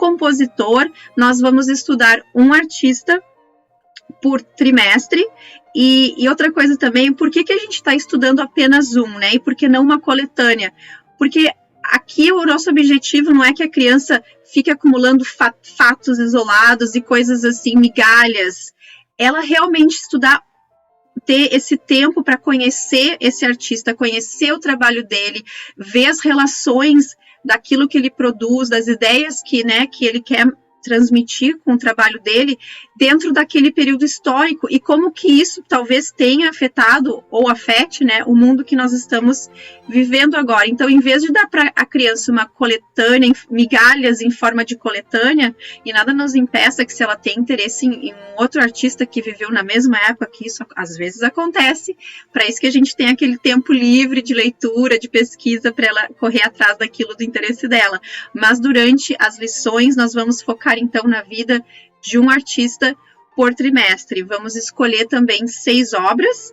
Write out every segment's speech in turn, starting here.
compositor, nós vamos estudar um artista por trimestre. E outra coisa também, por que a gente está estudando apenas um, né? E por que não uma coletânea? Porque aqui o nosso objetivo não é que a criança fique acumulando fatos isolados e coisas assim, migalhas. Ela realmente estudar, ter esse tempo para conhecer esse artista, conhecer o trabalho dele, ver as relações daquilo que ele produz, das ideias que, né, que ele quer transmitir com o trabalho dele dentro daquele período histórico e como que isso talvez tenha afetado ou afete, né, o mundo que nós estamos vivendo agora. Então, em vez de dar para a criança uma coletânea, migalhas em forma de coletânea, e nada nos impeça que se ela tem interesse em um outro artista que viveu na mesma época, que isso às vezes acontece, para isso que a gente tem aquele tempo livre de leitura, de pesquisa, para ela correr atrás daquilo do interesse dela. Mas durante as lições nós vamos focar então na vida de um artista por trimestre. Vamos escolher também 6 obras,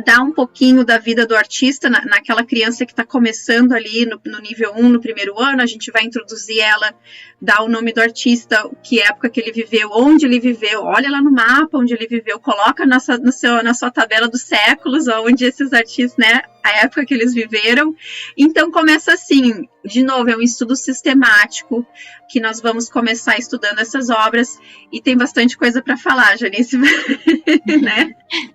dar um pouquinho da vida do artista naquela criança que está começando ali no nível 1, no primeiro ano. A gente vai introduzir ela, dar o nome do artista, que época que ele viveu, onde ele viveu, olha lá no mapa onde ele viveu, coloca na sua tabela dos séculos, onde esses artistas, né, a época que eles viveram. Então começa assim, de novo, é um estudo sistemático, que nós vamos começar estudando essas obras, e tem bastante coisa para falar, Janice, né?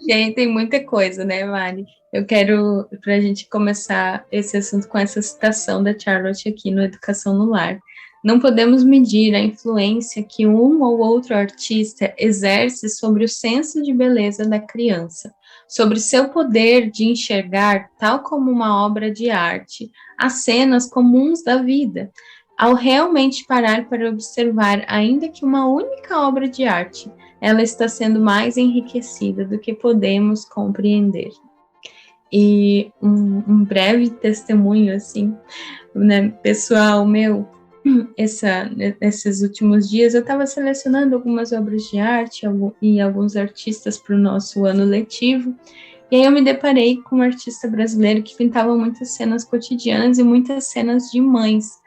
Gente, tem muita coisa, né, Mari? Eu quero, para a gente começar esse assunto com essa citação da Charlotte aqui no Educação no Lar. Não podemos medir a influência que um ou outro artista exerce sobre o senso de beleza da criança, sobre seu poder de enxergar, tal como uma obra de arte, as cenas comuns da vida, ao realmente parar para observar, ainda que uma única obra de arte, ela está sendo mais enriquecida do que podemos compreender. E um breve testemunho, assim, né, pessoal meu, esses últimos dias eu estava selecionando algumas obras de arte e alguns artistas para o nosso ano letivo, e aí eu me deparei com um artista brasileiro que pintava muitas cenas cotidianas e muitas cenas de mães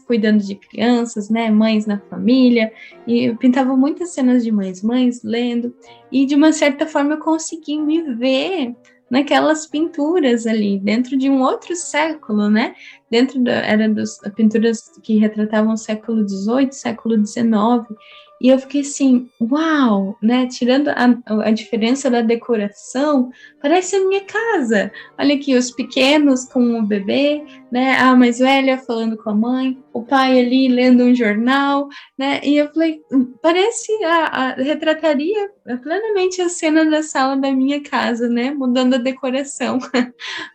cuidando de crianças, né, mães na família, e eu pintava muitas cenas de mães lendo, e de uma certa forma eu consegui me ver naquelas pinturas ali, dentro de um outro século, né, eram das pinturas que retratavam o século XVIII, século XIX, e eu fiquei assim, uau, né, tirando a diferença da decoração, parece a minha casa. Olha aqui, os pequenos com o bebê, né, a mais velha falando com a mãe, o pai ali lendo um jornal, né, e eu falei, parece, retrataria plenamente a cena da sala da minha casa, né, mudando a decoração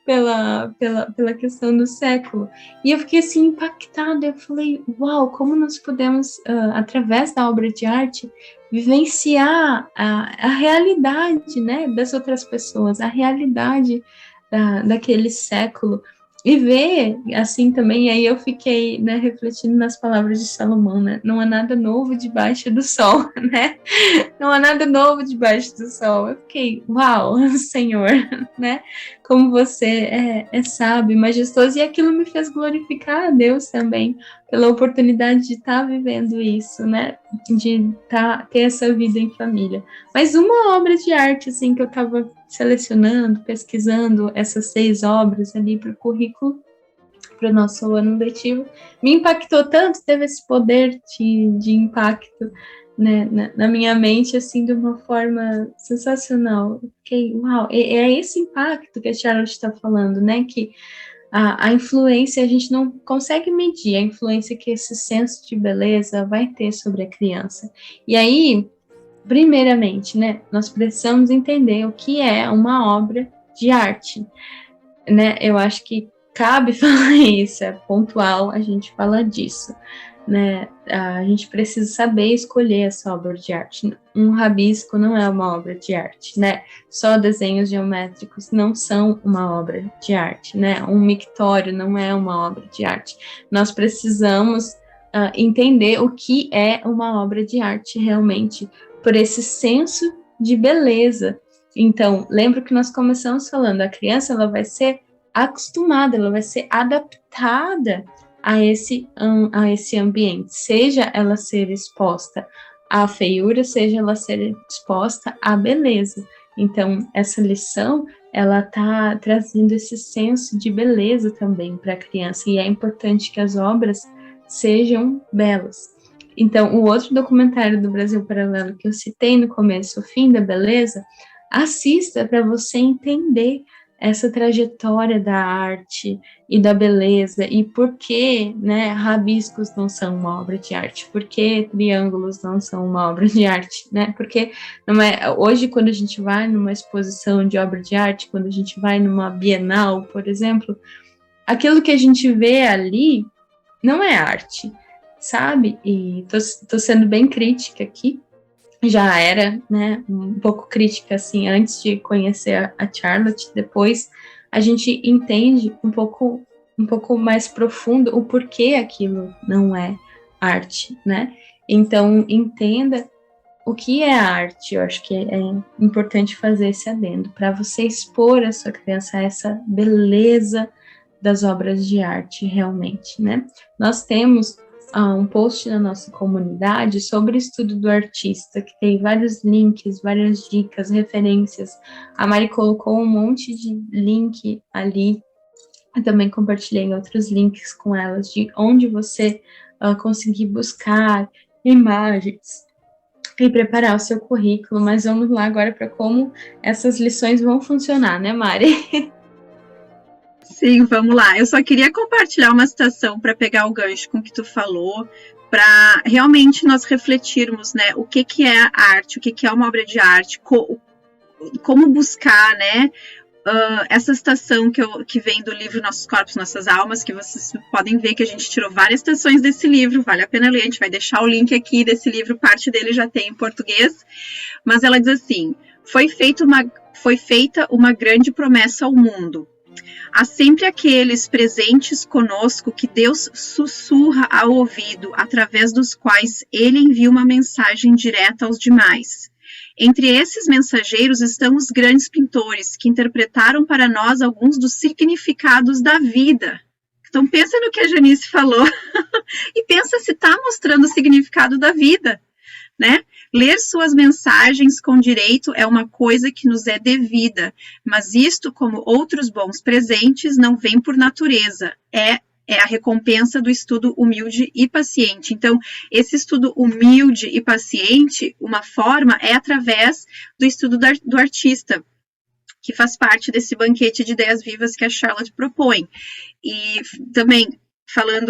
pela questão do século. E eu fiquei assim, impactada, eu falei, uau, como nós podemos, através da obra de arte, vivenciar a realidade, né, das outras pessoas, a realidade daquele século, e ver, assim, também, aí eu fiquei, né, refletindo nas palavras de Salomão, né, não há nada novo debaixo do sol, né, não há nada novo debaixo do sol. Eu fiquei, uau, Senhor, né, como você é sábio, majestoso, e aquilo me fez glorificar a Deus também, pela oportunidade de estar vivendo isso, né, de ter essa vida em família. Mas uma obra de arte, assim, que eu estava selecionando, pesquisando essas 6 obras ali para o currículo, para o nosso ano letivo, me impactou tanto, teve esse poder de impacto, né, na minha mente, assim, de uma forma sensacional. Fiquei, uau, é esse impacto que a Charlotte está falando, né, que a influência, a gente não consegue medir a influência que esse senso de beleza vai ter sobre a criança. E aí, primeiramente, né, nós precisamos entender o que é uma obra de arte, né, eu acho que cabe falar isso, é pontual a gente falar disso, né, a gente precisa saber escolher essa obra de arte. Um rabisco não é uma obra de arte, né, só desenhos geométricos não são uma obra de arte, né, um mictório não é uma obra de arte. Nós precisamos entender o que é uma obra de arte realmente, por esse senso de beleza. Então, lembra que nós começamos falando, a criança ela vai ser acostumada, ela vai ser adaptada a esse ambiente, seja ela ser exposta à feiura, seja ela ser exposta à beleza. Então, essa lição, ela está trazendo esse senso de beleza também para a criança, e é importante que as obras sejam belas. Então, o outro documentário do Brasil Paralelo que eu citei no começo, O Fim da Beleza, assista para você entender essa trajetória da arte e da beleza, e por que, né, rabiscos não são uma obra de arte, por que triângulos não são uma obra de arte, né, porque não é, hoje quando a gente vai numa exposição de obra de arte, quando a gente vai numa Bienal, por exemplo, aquilo que a gente vê ali não é arte, sabe? E tô sendo bem crítica aqui, já era, né, um pouco crítica, assim, antes de conhecer a Charlotte. Depois a gente entende um pouco mais profundo o porquê aquilo não é arte, né? Então, entenda o que é arte. Eu acho que é importante fazer esse adendo, para você expor a sua criança a essa beleza das obras de arte, realmente, né? Nós temos um post na nossa comunidade sobre o estudo do artista, que tem vários links, várias dicas, referências. A Mari colocou um monte de link ali. Eu também compartilhei outros links com elas, de onde você conseguir buscar imagens e preparar o seu currículo. Mas vamos lá agora para como essas lições vão funcionar, né, Mari? Sim, vamos lá. Eu só queria compartilhar uma citação para pegar o gancho com o que tu falou, para realmente nós refletirmos, né, o que é a arte, o que é uma obra de arte, como buscar, né, essa citação que vem do livro Nossos Corpos, Nossas Almas, que vocês podem ver que a gente tirou várias citações desse livro, vale a pena ler, a gente vai deixar o link aqui desse livro, parte dele já tem em português, mas ela diz assim, foi feita uma grande promessa ao mundo. Há sempre aqueles presentes conosco que Deus sussurra ao ouvido, através dos quais ele envia uma mensagem direta aos demais. Entre esses mensageiros estão os grandes pintores, que interpretaram para nós alguns dos significados da vida. Então pensa no que a Janice falou e pensa se está mostrando o significado da vida, né? Ler suas mensagens com direito é uma coisa que nos é devida, mas isto, como outros bons presentes, não vem por natureza, é a recompensa do estudo humilde e paciente. Então, esse estudo humilde e paciente, uma forma é através do estudo do artista, que faz parte desse banquete de ideias vivas que a Charlotte propõe. E também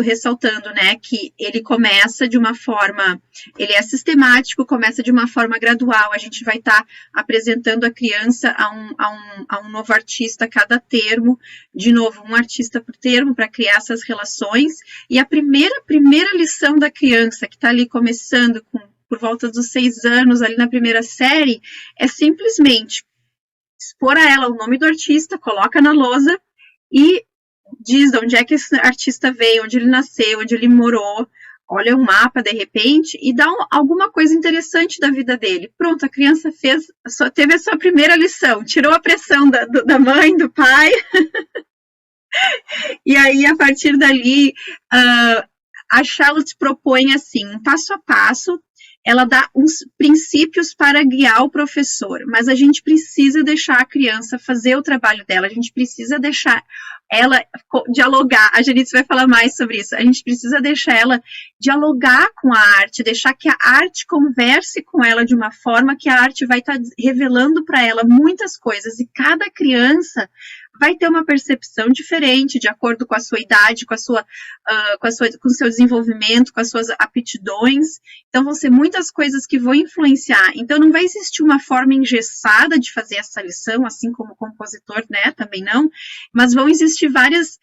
ressaltando, né, que ele começa de uma forma, ele é sistemático, começa de uma forma gradual, a gente vai estar apresentando a criança a um novo artista a cada termo, de novo, um artista por termo, para criar essas relações, e a primeira lição da criança, que está ali começando por volta dos 6 anos, ali na primeira série, é simplesmente expor a ela o nome do artista, coloca na lousa e diz de onde é que esse artista veio, onde ele nasceu, onde ele morou, olha um mapa de repente e dá alguma coisa interessante da vida dele. Pronto, a criança teve a sua primeira lição, tirou a pressão da mãe, do pai, e aí a partir dali a Charlotte propõe assim, um passo a passo, ela dá uns princípios para guiar o professor, mas a gente precisa deixar a criança fazer o trabalho dela, a gente precisa deixar ela dialogar, a Janice vai falar mais sobre isso, a gente precisa deixar ela dialogar com a arte, deixar que a arte converse com ela de uma forma que a arte vai estar revelando para ela muitas coisas, e cada criança vai ter uma percepção diferente, de acordo com a sua idade, com o seu desenvolvimento, com as suas aptidões. Então, vão ser muitas coisas que vão influenciar. Então, não vai existir uma forma engessada de fazer essa lição, assim como o compositor, né, também não, mas vão existir várias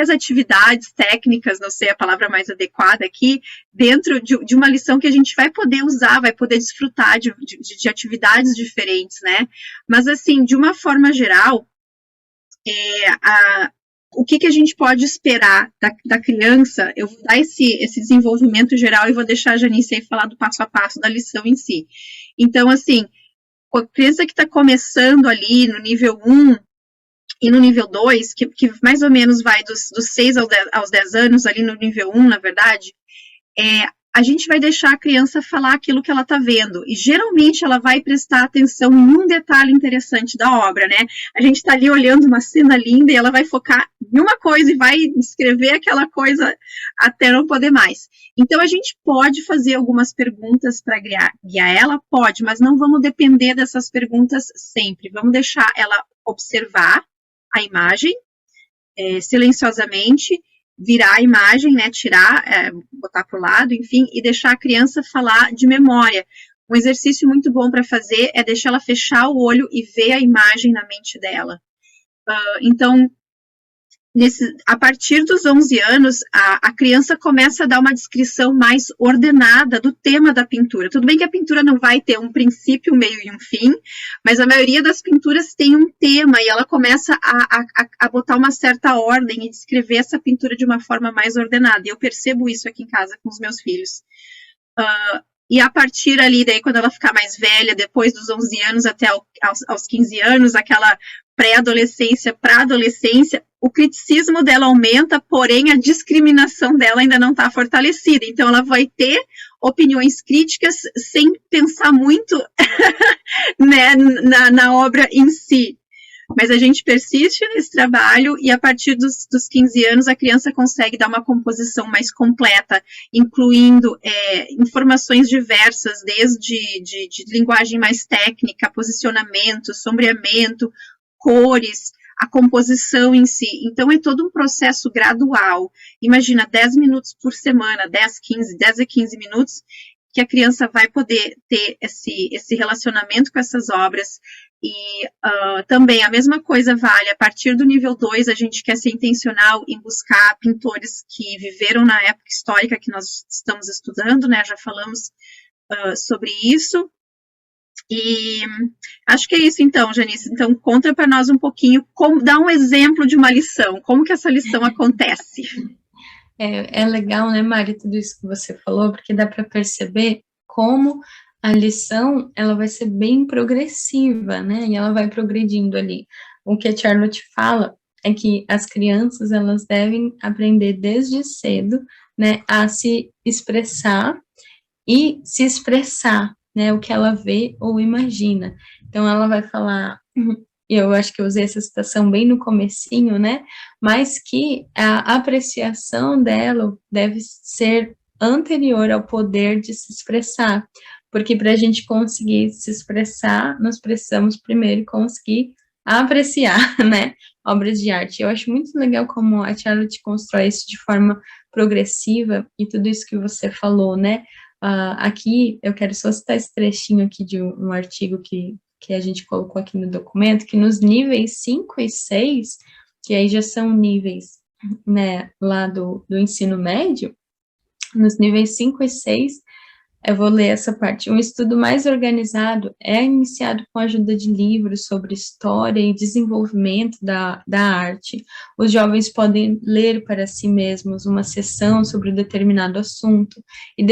atividades técnicas, não sei a palavra mais adequada aqui, dentro de uma lição que a gente vai poder usar, vai poder desfrutar de atividades diferentes, né? Mas, assim, de uma forma geral, o que a gente pode esperar da criança, eu vou dar esse desenvolvimento geral e vou deixar a Janice aí falar do passo a passo da lição em si. Então, assim, a criança que está começando ali no nível 1, E no nível 2, que mais ou menos vai dos 6 aos 10 anos, ali no nível 1, na verdade, a gente vai deixar a criança falar aquilo que ela está vendo. E geralmente ela vai prestar atenção em um detalhe interessante da obra, né? A gente está ali olhando uma cena linda e ela vai focar em uma coisa e vai descrever aquela coisa até não poder mais. Então a gente pode fazer algumas perguntas para guiar ela? Pode, mas não vamos depender dessas perguntas sempre. Vamos deixar ela observar a imagem silenciosamente, virar a imagem, né, tirar, botar para o lado, enfim, e deixar a criança falar de memória. Um exercício muito bom para fazer é deixar ela fechar o olho e ver a imagem na mente dela. Então, a partir dos 11 anos, a criança começa a dar uma descrição mais ordenada do tema da pintura. Tudo bem que a pintura não vai ter um princípio, um meio e um fim, mas a maioria das pinturas tem um tema e ela começa a botar uma certa ordem e descrever essa pintura de uma forma mais ordenada. E eu percebo isso aqui em casa com os meus filhos. E a partir ali, daí, quando ela ficar mais velha, depois dos 11 anos até aos 15 anos, aquela pré-adolescência para adolescência, o criticismo dela aumenta, porém a discriminação dela ainda não está fortalecida. Então, ela vai ter opiniões críticas sem pensar muito né, na obra em si. Mas a gente persiste nesse trabalho e a partir dos 15 anos a criança consegue dar uma composição mais completa, incluindo informações diversas, desde de linguagem mais técnica, posicionamento, sombreamento, cores, a composição em si. Então, é todo um processo gradual. Imagina, 10 minutos por semana, 10 a 15 minutos, que a criança vai poder ter esse relacionamento com essas obras. E também a mesma coisa vale, a partir do nível 2, a gente quer ser intencional em buscar pintores que viveram na época histórica que nós estamos estudando, né? Já falamos sobre isso. E acho que é isso então, Janice. Então, conta para nós um pouquinho, dá um exemplo de uma lição, como que essa lição acontece. É legal, né, Mari, tudo isso que você falou, porque dá para perceber como a lição, ela vai ser bem progressiva, né, e ela vai progredindo ali. O que a Charlotte fala é que as crianças, elas devem aprender desde cedo, né, a se expressar e se expressar, né, o que ela vê ou imagina. Então, ela vai falar, eu acho que eu usei essa citação bem no comecinho, né, mas que a apreciação dela deve ser anterior ao poder de se expressar, porque para a gente conseguir se expressar, nós precisamos primeiro conseguir apreciar, né, obras de arte. Eu acho muito legal como a Charlotte constrói isso de forma progressiva, e tudo isso que você falou, né, aqui, eu quero só citar esse trechinho aqui de um artigo que a gente colocou aqui no documento, que nos níveis 5 e 6, que aí já são níveis, né, lá do ensino médio, nos níveis 5 e 6, eu vou ler essa parte. Um estudo mais organizado é iniciado com a ajuda de livros sobre história e desenvolvimento da arte. Os jovens podem ler para si mesmos uma sessão sobre um determinado assunto e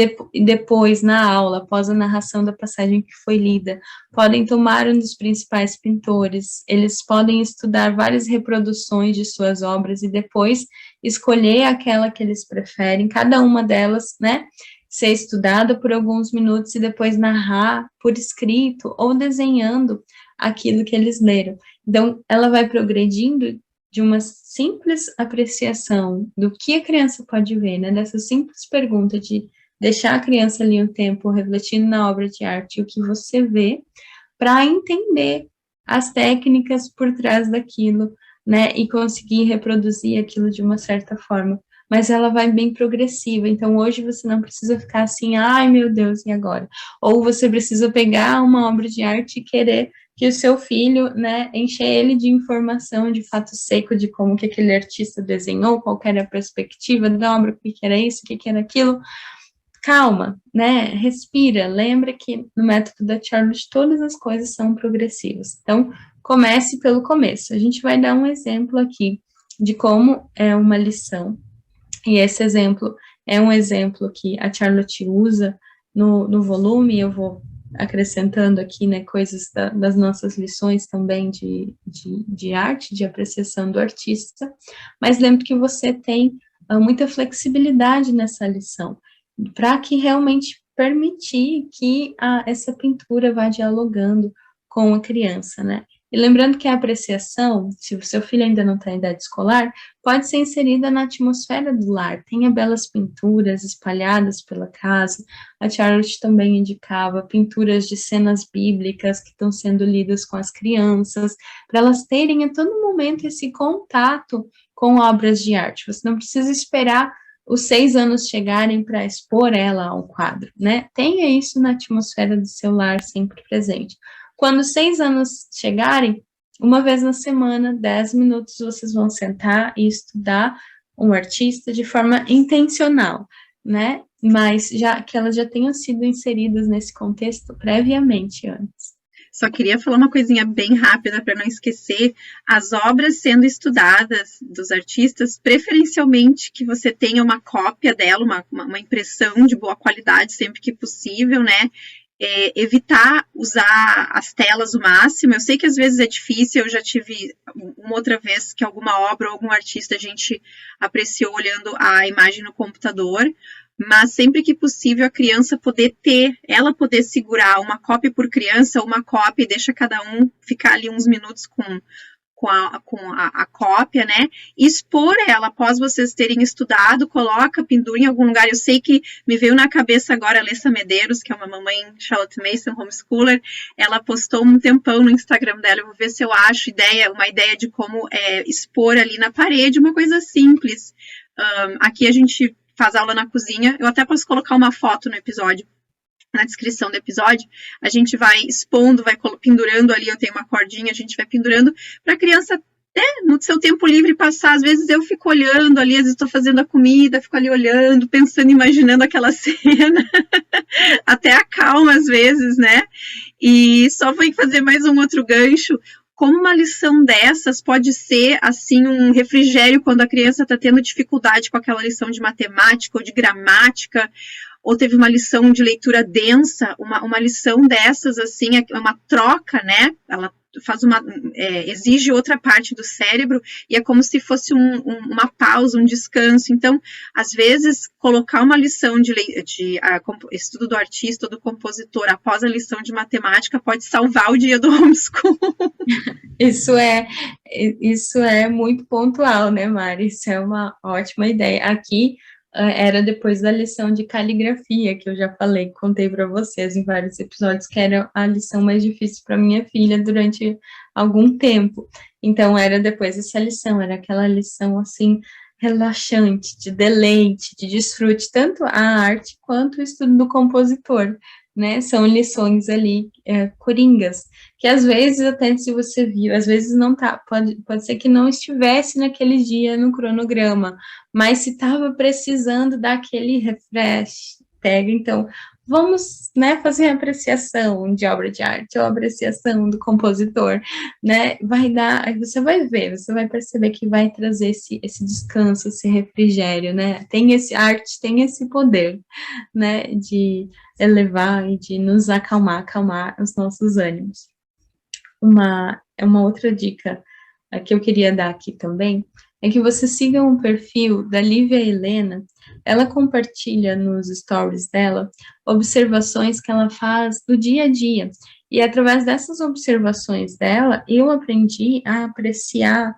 depois, na aula, após a narração da passagem que foi lida, podem tomar um dos principais pintores. Eles podem estudar várias reproduções de suas obras e depois escolher aquela que eles preferem, cada uma delas, né, ser estudada por alguns minutos e depois narrar por escrito ou desenhando aquilo que eles leram. Então, ela vai progredindo de uma simples apreciação do que a criança pode ver, né, dessa simples pergunta de deixar a criança ali um tempo refletindo na obra de arte, o que você vê, para entender as técnicas por trás daquilo, né, e conseguir reproduzir aquilo de uma certa forma. Mas ela vai bem progressiva, então hoje você não precisa ficar assim, ai meu Deus, e agora? Ou você precisa pegar uma obra de arte e querer que o seu filho, né, encher ele de informação, de fato seco, de como que aquele artista desenhou, qual era a perspectiva da obra, o que era isso, o que era aquilo. Calma, né, respira, lembra que no método da Charlotte todas as coisas são progressivas. Então, comece pelo começo. A gente vai dar um exemplo aqui de como é uma lição. E esse exemplo é um exemplo que a Charlotte usa no volume, eu vou acrescentando aqui, né, coisas das nossas lições também de arte, de apreciação do artista, mas lembro que você tem muita flexibilidade nessa lição, para que realmente permitir que essa pintura vá dialogando com a criança, né? E lembrando que a apreciação, se o seu filho ainda não está em idade escolar, pode ser inserida na atmosfera do lar. Tenha belas pinturas espalhadas pela casa. A Charlotte também indicava pinturas de cenas bíblicas que estão sendo lidas com as crianças, para elas terem a todo momento esse contato com obras de arte. Você não precisa esperar os 6 anos chegarem para expor ela a um quadro, né? Tenha isso na atmosfera do seu lar sempre presente. Quando 6 anos chegarem, uma vez na semana, 10 minutos, vocês vão sentar e estudar um artista de forma intencional, né? Mas que elas já tenham sido inseridas nesse contexto previamente antes. Só queria falar uma coisinha bem rápida para não esquecer, as obras sendo estudadas dos artistas, preferencialmente que você tenha uma cópia dela, uma impressão de boa qualidade sempre que possível, né? Evitar usar as telas o máximo. Eu sei que às vezes é difícil, eu já tive uma outra vez que alguma obra ou algum artista a gente apreciou olhando a imagem no computador, mas sempre que possível a criança ela poder segurar uma cópia por criança, uma cópia e deixa cada um ficar ali uns minutos com a cópia, né, e expor ela após vocês terem estudado, pendura em algum lugar. Eu sei que me veio na cabeça agora a Alessa Medeiros, que é uma mamãe Charlotte Mason, homeschooler, ela postou um tempão no Instagram dela, eu vou ver se eu acho uma ideia de como expor ali na parede, uma coisa simples. Aqui a gente faz aula na cozinha, eu até posso colocar uma foto no episódio, na descrição do episódio, a gente vai expondo, vai pendurando ali, eu tenho uma cordinha, a gente vai pendurando para a criança, no seu tempo livre passar. Às vezes eu fico olhando ali, às vezes estou fazendo a comida, fico ali olhando, pensando, imaginando aquela cena, até acalma às vezes, né? E só vou fazer mais um outro gancho. Como uma lição dessas pode ser, assim, um refrigério quando a criança está tendo dificuldade com aquela lição de matemática ou de gramática, ou teve uma lição de leitura densa, uma lição dessas, assim, é uma troca, né? Ela exige outra parte do cérebro, e é como se fosse uma pausa, um descanso. Então, às vezes, colocar uma lição de estudo do artista ou do compositor após a lição de matemática pode salvar o dia do homeschool. Isso é muito pontual, né, Mari? Isso é uma ótima ideia. Aqui, era depois da lição de caligrafia, que eu já contei para vocês em vários episódios, que era a lição mais difícil para minha filha durante algum tempo. Então, era depois dessa lição, era aquela lição, assim, relaxante, de deleite, de desfrute, tanto a arte quanto o estudo do compositor, né? São lições ali, coringas, que às vezes, até se você viu, às vezes não tá, pode ser que não estivesse naquele dia no cronograma, mas se estava precisando dar aquele refresh, pega, então, vamos, né, fazer a apreciação de obra de arte, ou a apreciação do compositor, né, você vai ver, você vai perceber que vai trazer esse descanso, esse refrigério, né, a arte tem esse poder, né, de elevar e de nos acalmar os nossos ânimos. Uma outra dica que eu queria dar aqui também é que você siga um perfil da Lívia Helena. Ela compartilha nos stories dela observações que ela faz do dia a dia, e através dessas observações dela, eu aprendi a apreciar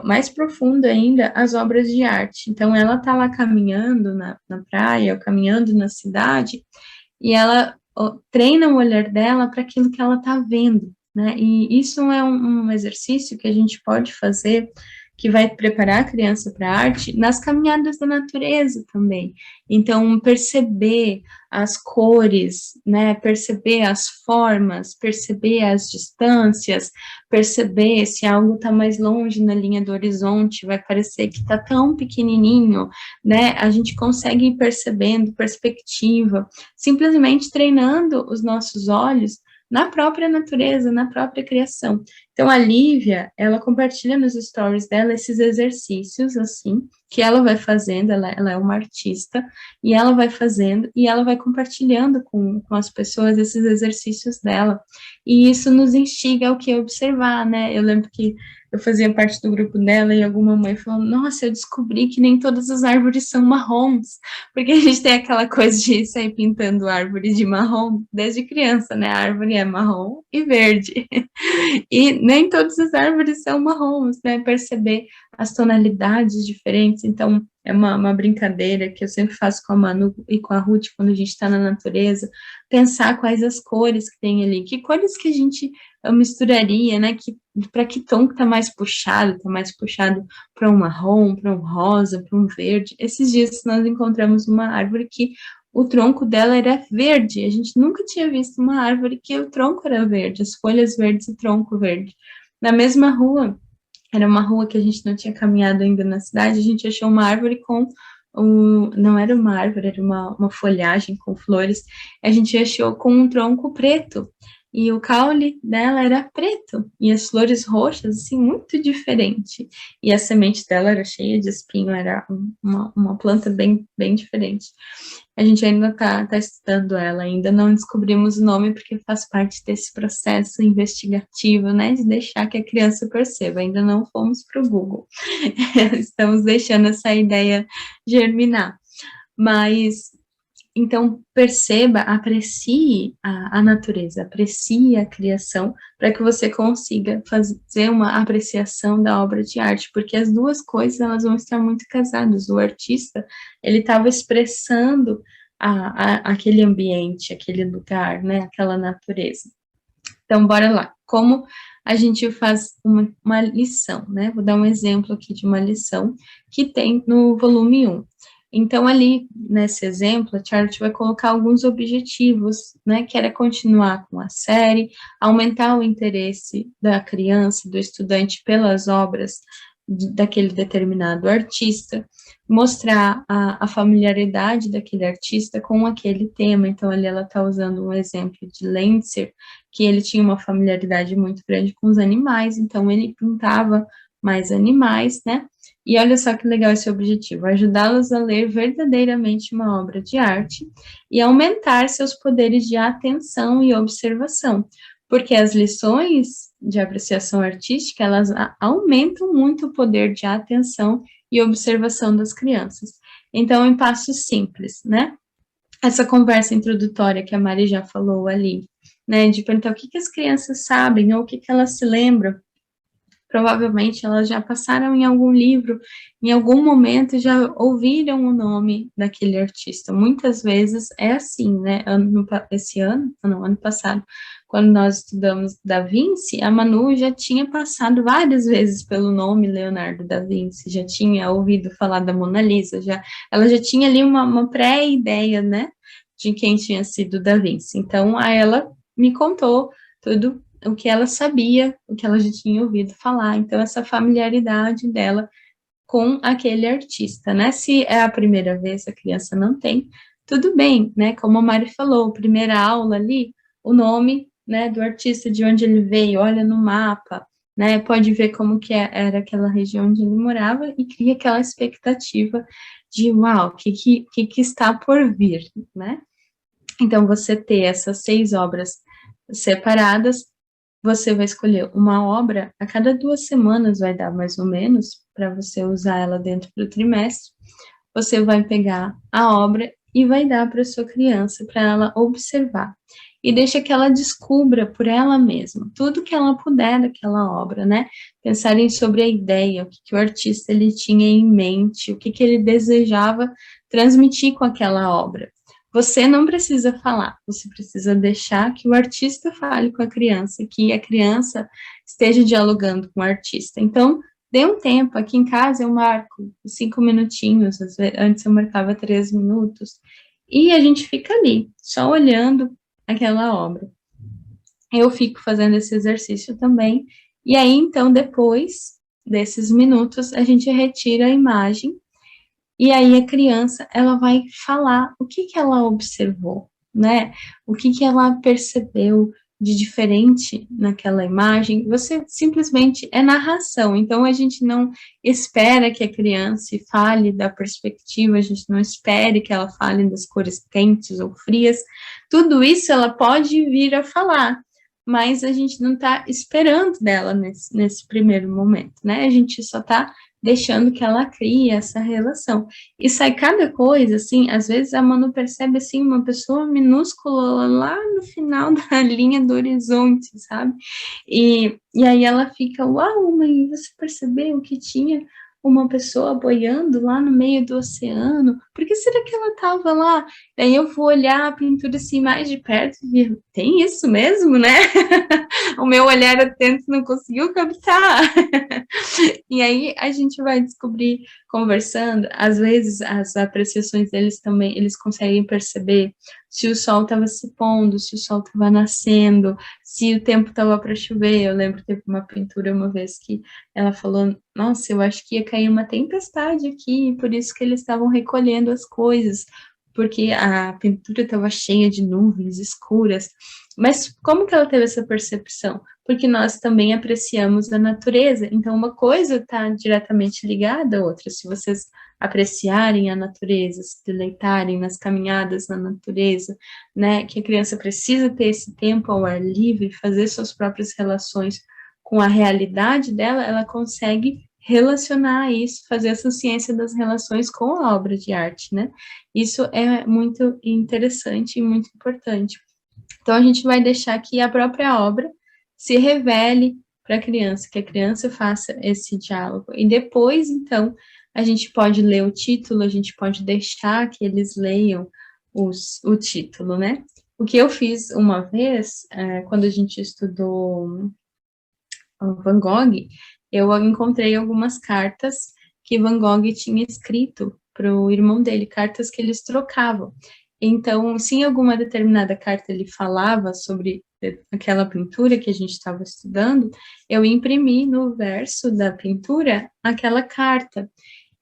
mais profundo ainda as obras de arte. Então, ela está lá caminhando na praia, ou caminhando na cidade, e ela treina o olhar dela para aquilo que ela está vendo, né? E isso é um exercício que a gente pode fazer, que vai preparar a criança para a arte nas caminhadas da natureza também. Então, perceber as cores, né, perceber as formas, perceber as distâncias, perceber se algo está mais longe na linha do horizonte, vai parecer que está tão pequenininho, né, a gente consegue ir percebendo perspectiva, simplesmente treinando os nossos olhos na própria natureza, na própria criação. Então, a Lívia, ela compartilha nos stories dela esses exercícios, assim, que ela vai fazendo, ela é uma artista, e ela vai fazendo, e ela vai compartilhando com as pessoas esses exercícios dela, e isso nos instiga ao que observar, né? Eu lembro que eu fazia parte do grupo dela e alguma mãe falou, nossa, eu descobri que nem todas as árvores são marrons, porque a gente tem aquela coisa de sair pintando árvore de marrom desde criança, né? A árvore é marrom e verde. E nem todas as árvores são marrons, né? Perceber as tonalidades diferentes. Então, é uma brincadeira que eu sempre faço com a Manu e com a Ruth quando a gente está na natureza, pensar quais as cores que tem ali, que cores que a gente misturaria, né? Para que tom que tá mais puxado para um marrom, para um rosa, para um verde. Esses dias nós encontramos uma árvore que o tronco dela era verde. A gente nunca tinha visto uma árvore que o tronco era verde, as folhas verdes e o tronco verde. Na mesma rua, era uma rua que a gente não tinha caminhado ainda na cidade, a gente achou uma árvore com não era uma árvore, era uma folhagem com flores, a gente achou com um tronco preto, e o caule dela era preto, e as flores roxas, assim, muito diferente, e a semente dela era cheia de espinho, era uma planta bem, bem diferente. A gente ainda tá estudando ela, ainda não descobrimos o nome, porque faz parte desse processo investigativo, né, de deixar que a criança perceba, ainda não fomos para o Google, estamos deixando essa ideia germinar, mas, então, perceba, aprecie a natureza, aprecie a criação, para que você consiga fazer uma apreciação da obra de arte, porque as duas coisas, elas vão estar muito casadas. O artista, ele estava expressando aquele ambiente, aquele lugar, né, aquela natureza. Então, bora lá. Como a gente faz uma lição, né? Vou dar um exemplo aqui de uma lição que tem no volume 1. Então, ali, nesse exemplo, a Charlotte vai colocar alguns objetivos, né, que era continuar com a série, aumentar o interesse da criança, do estudante pelas obras daquele determinado artista, mostrar a familiaridade daquele artista com aquele tema. Então, ali ela está usando um exemplo de Lenzer, que ele tinha uma familiaridade muito grande com os animais, então ele pintava mais animais, né? E olha só que legal esse objetivo, ajudá-los a ler verdadeiramente uma obra de arte e aumentar seus poderes de atenção e observação, porque as lições de apreciação artística, elas aumentam muito o poder de atenção e observação das crianças. Então, em passos simples, né? Essa conversa introdutória que a Mari já falou ali, né, de perguntar o que as crianças sabem ou o que elas se lembram, provavelmente elas já passaram em algum livro, em algum momento já ouviram o nome daquele artista. Muitas vezes é assim, né? Ano passado, quando nós estudamos Da Vinci, a Manu já tinha passado várias vezes pelo nome Leonardo da Vinci, já tinha ouvido falar da Mona Lisa, ela já tinha ali uma pré-ideia, né, de quem tinha sido Da Vinci. Então, a ela me contou tudo o que ela sabia, o que ela já tinha ouvido falar, então essa familiaridade dela com aquele artista, né? Se é a primeira vez, a criança não tem, tudo bem, né? Como a Mari falou, primeira aula ali, o nome, né, do artista, de onde ele veio, olha no mapa, né? Pode ver como que era aquela região onde ele morava e cria aquela expectativa de, uau, o que está por vir, né? Então, você ter essas 6 obras separadas, você vai escolher uma obra a cada 2 semanas, vai dar mais ou menos, para você usar ela dentro do trimestre. Você vai pegar a obra e vai dar para sua criança, para ela observar. E deixa que ela descubra por ela mesma tudo que ela puder daquela obra, né? Pensarem sobre a ideia, o que o artista ele tinha em mente, o que ele desejava transmitir com aquela obra. Você não precisa falar, você precisa deixar que o artista fale com a criança, que a criança esteja dialogando com o artista. Então, dê um tempo, aqui em casa eu marco 5 minutinhos, antes eu marcava 3 minutos, e a gente fica ali, só olhando aquela obra. Eu fico fazendo esse exercício também, e aí, então, depois desses minutos, a gente retira a imagem, e aí a criança, ela vai falar o que ela observou, né? O que ela percebeu, de diferente naquela imagem, você simplesmente é narração. Então, a gente não espera que a criança fale da perspectiva, a gente não espere que ela fale das cores quentes ou frias. Tudo isso ela pode vir a falar, mas a gente não está esperando dela nesse primeiro momento, né? A gente só está deixando que ela crie essa relação. E sai cada coisa, assim, às vezes a Manu percebe, assim, uma pessoa minúscula lá no final da linha do horizonte, sabe? E aí ela fica, uau, mãe, você percebeu que tinha uma pessoa boiando lá no meio do oceano? Por que será que ela estava lá? Daí eu vou olhar a pintura assim mais de perto e ver, tem isso mesmo, né? O meu olhar atento não conseguiu captar. E aí a gente vai descobrir, conversando, às vezes as apreciações deles também, eles conseguem perceber se o sol estava se pondo, se o sol estava nascendo, se o tempo estava para chover. Eu lembro que teve uma pintura uma vez que ela falou, nossa, eu acho que ia cair uma tempestade aqui, por isso que eles estavam recolhendo as coisas, porque a pintura estava cheia de nuvens escuras. Mas como que ela teve essa percepção? Porque nós também apreciamos a natureza. Então, uma coisa está diretamente ligada à outra. Se vocês apreciarem a natureza, se deleitarem nas caminhadas na natureza, né, que a criança precisa ter esse tempo ao ar livre, fazer suas próprias relações com a realidade dela, ela consegue relacionar isso, fazer essa ciência das relações com a obra de arte, né? Isso é muito interessante e muito importante. Então, a gente vai deixar que a própria obra se revele para a criança, que a criança faça esse diálogo. E depois, então, a gente pode ler o título, a gente pode deixar que eles leiam o título, né? O que eu fiz uma vez, quando a gente estudou Van Gogh, eu encontrei algumas cartas que Van Gogh tinha escrito para o irmão dele, cartas que eles trocavam. Então, se em alguma determinada carta ele falava sobre aquela pintura que a gente estava estudando, eu imprimi no verso da pintura aquela carta,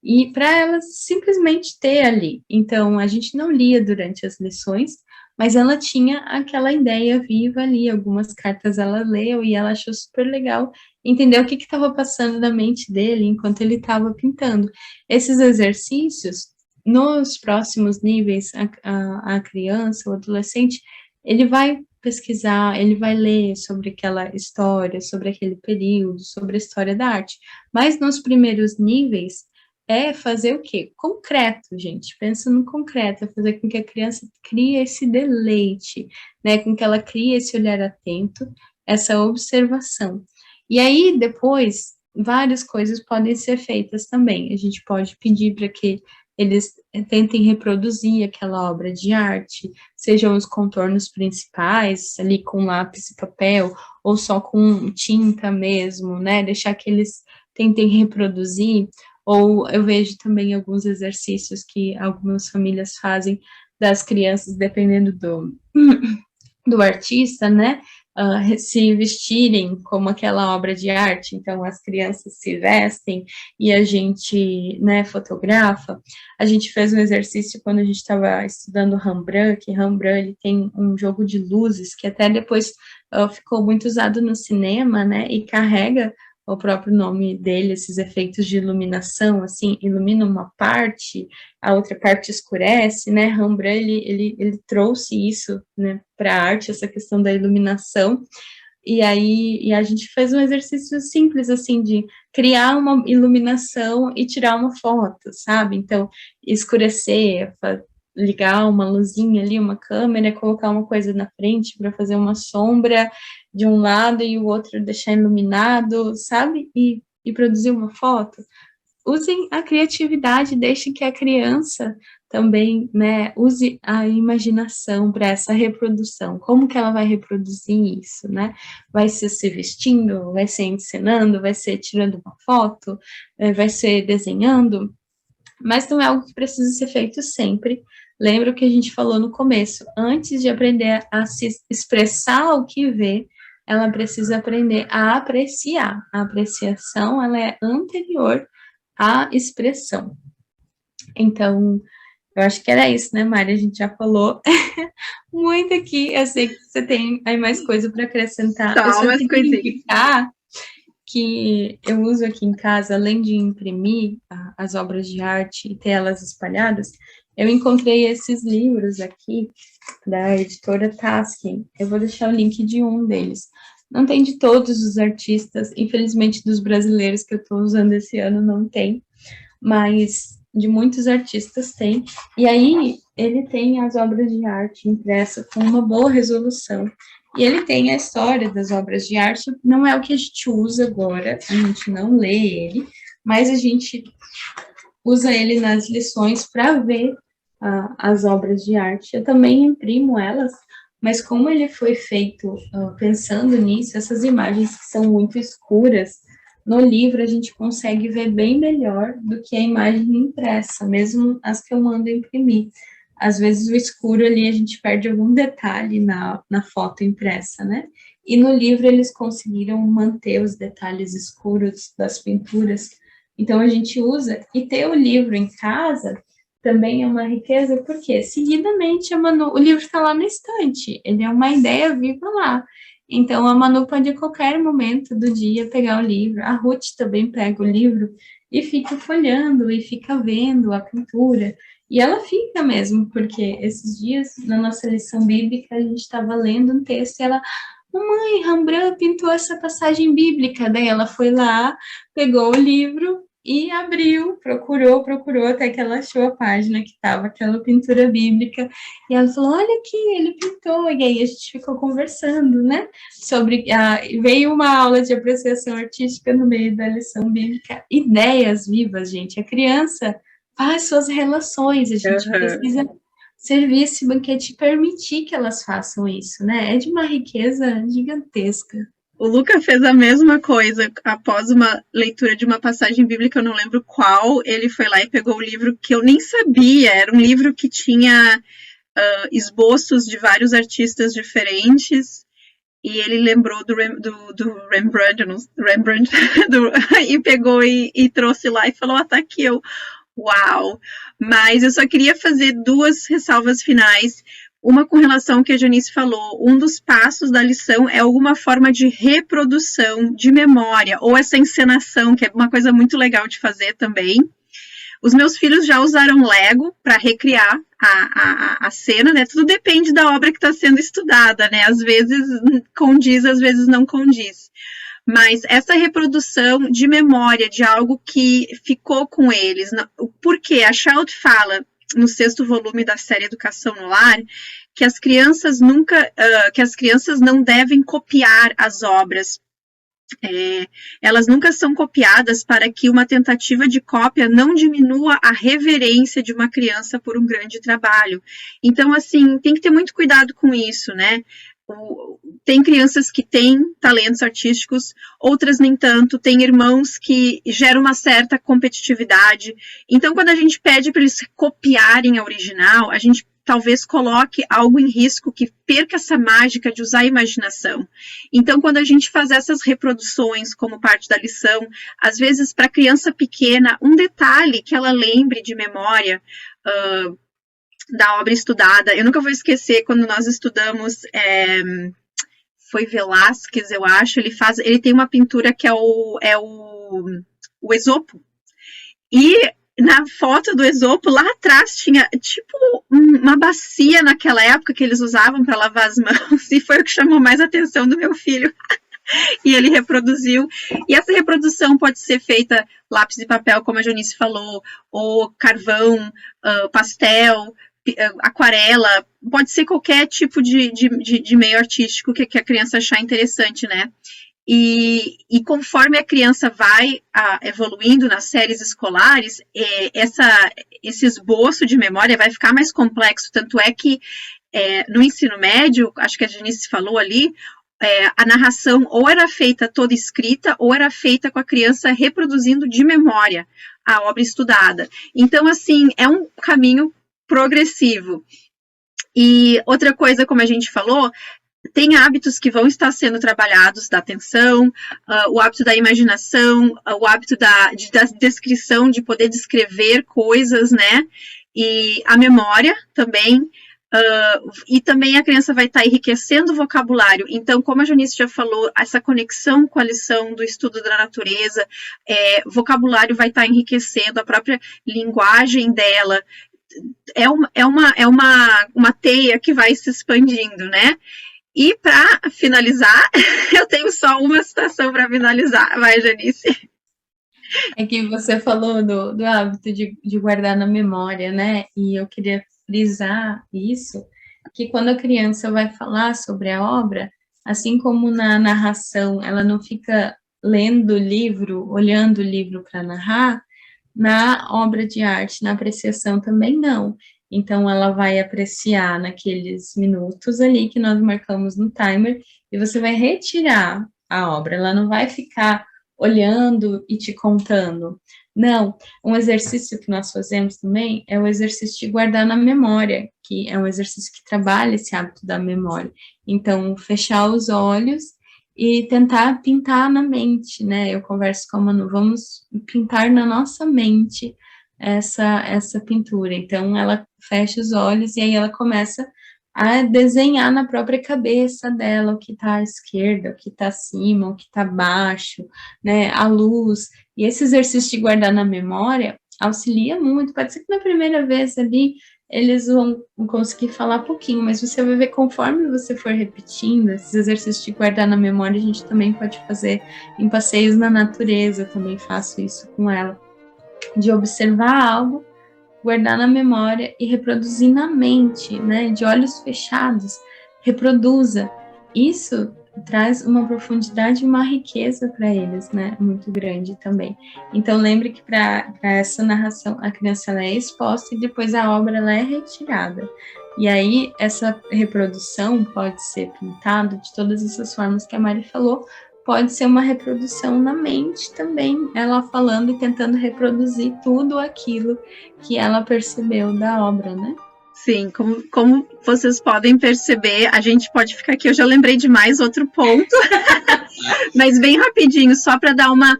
e para ela simplesmente ter ali. Então, a gente não lia durante as lições, mas ela tinha aquela ideia viva ali, algumas cartas ela leu e ela achou super legal entender o que estava passando na mente dele enquanto ele estava pintando. Esses exercícios, nos próximos níveis, a criança, o adolescente, ele vai pesquisar, ele vai ler sobre aquela história, sobre aquele período, sobre a história da arte. Mas nos primeiros níveis, é fazer o quê? Concreto, gente. Pensa no concreto, é fazer com que a criança crie esse deleite, né? Com que ela crie esse olhar atento, essa observação. E aí, depois, várias coisas podem ser feitas também. A gente pode pedir para que eles tentem reproduzir aquela obra de arte, sejam os contornos principais, ali com lápis e papel, ou só com tinta mesmo, né? Deixar que eles tentem reproduzir. Ou eu vejo também alguns exercícios que algumas famílias fazem das crianças, dependendo do artista, né? Se vestirem como aquela obra de arte. Então, as crianças se vestem e a gente, né, fotografa. A gente fez um exercício quando a gente estava estudando Rembrandt, que Rembrandt ele tem um jogo de luzes que até depois ficou muito usado no cinema, né? E carrega o próprio nome dele, esses efeitos de iluminação, assim, ilumina uma parte, a outra parte escurece, né? Rembrandt, ele trouxe isso, né, para a arte, essa questão da iluminação, e aí a gente fez um exercício simples, assim, de criar uma iluminação e tirar uma foto, sabe? Então, escurecer, ligar uma luzinha ali, uma câmera, colocar uma coisa na frente para fazer uma sombra de um lado e o outro deixar iluminado, sabe? E produzir uma foto. Usem a criatividade, deixem que a criança também, né, use a imaginação para essa reprodução. Como que ela vai reproduzir isso, né? Vai ser se vestindo, vai ser encenando, vai ser tirando uma foto, vai ser desenhando, mas não é algo que precisa ser feito sempre. Lembra o que a gente falou no começo, antes de aprender a se expressar o que vê, ela precisa aprender a apreciar. A apreciação, ela é anterior à expressão. Então, Eu acho que era isso, né, Mari? A gente já falou muito aqui. Eu sei que você tem aí mais coisa para acrescentar. Eu Só só umas queria coisinhas. indicar que eu uso aqui em casa, além de imprimir as obras de arte e ter elas espalhadas, eu encontrei esses livros aqui da editora Tasking. Eu vou deixar o link de um deles. Não tem de todos os artistas, infelizmente dos brasileiros que eu estou usando esse ano não tem, mas de muitos artistas tem. E aí ele tem as obras de arte impressas com uma boa resolução. E ele tem a história das obras de arte, não é o que a gente usa agora, a gente não lê ele, mas a gente usa ele nas lições para ver as obras de arte. Eu também imprimo elas, mas como ele foi feito pensando nisso, essas imagens que são muito escuras, no livro a gente consegue ver bem melhor do que a imagem impressa, mesmo as que eu mando imprimir. Às vezes o escuro ali a gente perde algum detalhe na foto impressa, né? E no livro eles conseguiram manter os detalhes escuros das pinturas. Então a gente usa, e ter o livro em casa também é uma riqueza, porque seguidamente o livro está lá na estante, ele é uma ideia viva lá. Então, a Manu pode a qualquer momento do dia pegar o livro, a Ruth também pega o livro e fica folhando e fica vendo a pintura. E ela fica mesmo, porque esses dias, na nossa lição bíblica, a gente estava lendo um texto e ela, mamãe, Rembrandt pintou essa passagem bíblica. Daí ela foi lá, pegou o livro e abriu, procurou, até que ela achou a página que estava aquela pintura bíblica. E ela falou, olha aqui, ele pintou. E aí a gente ficou conversando, né? Veio uma aula de apreciação artística no meio da lição bíblica. Ideias vivas, gente. A criança faz suas relações, a gente precisa servir esse banquete e permitir que elas façam isso, né? É de uma riqueza gigantesca. O Luca fez a mesma coisa após uma leitura de uma passagem bíblica, eu não lembro qual. Ele foi lá e pegou o livro que eu nem sabia. Era um livro que tinha esboços de vários artistas diferentes. E ele lembrou do Rembrandt, e pegou e trouxe lá e falou: tá aqui. Uau! Mas eu só queria fazer duas ressalvas finais. Uma com relação ao que a Janice falou, um dos passos da lição é alguma forma de reprodução de memória, ou essa encenação, que é uma coisa muito legal de fazer também. Os meus filhos já usaram Lego para recriar a cena, né? Tudo depende da obra que está sendo estudada, né? Às vezes condiz, às vezes não condiz. Mas essa reprodução de memória de algo que ficou com eles, porque a Child fala no 6º volume da série Educação no Lar, que as crianças não devem copiar as obras. Elas nunca são copiadas para que uma tentativa de cópia não diminua a reverência de uma criança por um grande trabalho. Então, assim, tem que ter muito cuidado com isso, né? Tem crianças que têm talentos artísticos, outras nem tanto, tem irmãos que geram uma certa competitividade. Então, quando a gente pede para eles copiarem a original, a gente talvez coloque algo em risco que perca essa mágica de usar a imaginação. Então, quando a gente faz essas reproduções como parte da lição, às vezes para a criança pequena, um detalhe que ela lembre de memória, da obra estudada. Eu nunca vou esquecer quando nós estudamos, foi Velázquez, eu acho, ele tem uma pintura que é o Esopo. E na foto do Esopo, lá atrás tinha tipo uma bacia naquela época que eles usavam para lavar as mãos, e foi o que chamou mais a atenção do meu filho. E ele reproduziu. E essa reprodução pode ser feita lápis de papel, como a Janice falou, ou carvão, pastel, aquarela, pode ser qualquer tipo de meio artístico que a criança achar interessante, né? E conforme a criança vai evoluindo nas séries escolares, esse esboço de memória vai ficar mais complexo, tanto é que no ensino médio, acho que a Janice falou ali, a narração ou era feita toda escrita, ou era feita com a criança reproduzindo de memória a obra estudada. Então, assim, é um caminho progressivo. E outra coisa, como a gente falou, tem hábitos que vão estar sendo trabalhados da atenção, o hábito da imaginação, o hábito da descrição, de poder descrever coisas, né? e a memória também. E também a criança vai estar enriquecendo o vocabulário. Então, como a Janice já falou, essa conexão com a lição do estudo da natureza, vocabulário vai estar enriquecendo a própria linguagem dela. É uma teia que vai se expandindo, né? E para finalizar, eu tenho só uma citação para finalizar. Vai, Janice. É que você falou do hábito de guardar na memória, né? E eu queria frisar isso, que quando a criança vai falar sobre a obra, assim como na narração, ela não fica lendo o livro, olhando o livro para narrar, na obra de arte, na apreciação também não. Então, ela vai apreciar naqueles minutos ali que nós marcamos no timer, e você vai retirar a obra, ela não vai ficar olhando e te contando. Não, um exercício que nós fazemos também é o exercício de guardar na memória, que é um exercício que trabalha esse hábito da memória. Então, fechar os olhos e tentar pintar na mente, né? Eu converso com a Manu, vamos pintar na nossa mente essa pintura. Então, ela fecha os olhos e aí ela começa a desenhar na própria cabeça dela o que está à esquerda, o que está acima, o que está abaixo, né, a luz. E esse exercício de guardar na memória auxilia muito. Pode ser que na primeira vez ali eles vão conseguir falar pouquinho, mas você vai ver conforme você for repetindo esses exercícios de guardar na memória, a gente também pode fazer em passeios na natureza, eu também faço isso com ela, de observar algo, guardar na memória e reproduzir na mente, né, de olhos fechados, reproduza. Isso traz uma profundidade e uma riqueza para eles, né, muito grande também. Então, lembre que para essa narração, a criança ela é exposta e depois a obra ela é retirada. E aí, essa reprodução pode ser pintada de todas essas formas que a Mari falou, pode ser uma reprodução na mente também, ela falando e tentando reproduzir tudo aquilo que ela percebeu da obra, né? Sim, como vocês podem perceber, a gente pode ficar aqui, eu já lembrei de mais outro ponto, mas bem rapidinho, só para dar uma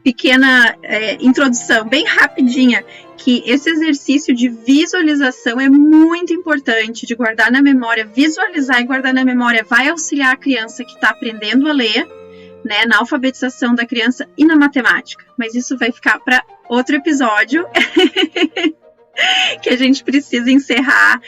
pequena introdução, bem rapidinha, que esse exercício de visualização é muito importante, de guardar na memória, visualizar e guardar na memória vai auxiliar a criança que está aprendendo a ler, né, na alfabetização da criança e na matemática, mas isso vai ficar para outro episódio, que a gente precisa encerrar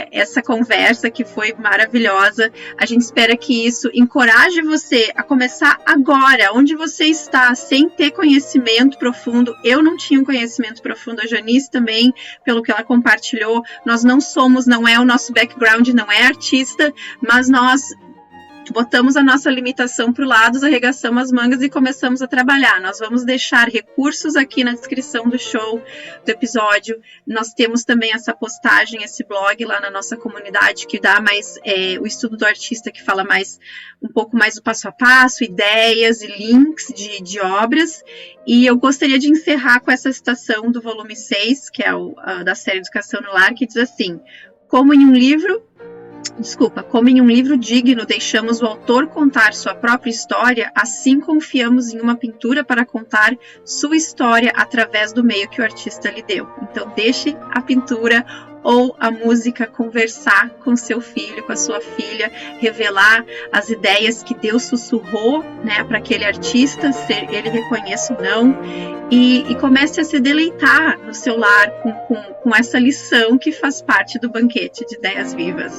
essa conversa que foi maravilhosa. A gente espera que isso encoraje você a começar agora, onde você está, sem ter conhecimento profundo. Eu não tinha um conhecimento profundo, a Janice também, pelo que ela compartilhou. Nós não é o nosso background, não é artista, mas nós botamos a nossa limitação para o lado, arregaçamos as mangas e começamos a trabalhar. Nós vamos deixar recursos aqui na descrição do show, do episódio. Nós temos também essa postagem, esse blog lá na nossa comunidade que dá mais o estudo do artista, que fala mais um pouco mais do passo a passo, ideias e links de obras. E eu gostaria de encerrar com essa citação do volume 6, que é da série Educação no Lar, que diz assim: como em um livro digno deixamos o autor contar sua própria história, assim confiamos em uma pintura para contar sua história através do meio que o artista lhe deu. Então deixe a pintura ou a música conversar com seu filho, com a sua filha, revelar as ideias que Deus sussurrou, né, para aquele artista, se ele reconheça ou não, e comece a se deleitar no seu lar com essa lição que faz parte do banquete de ideias vivas.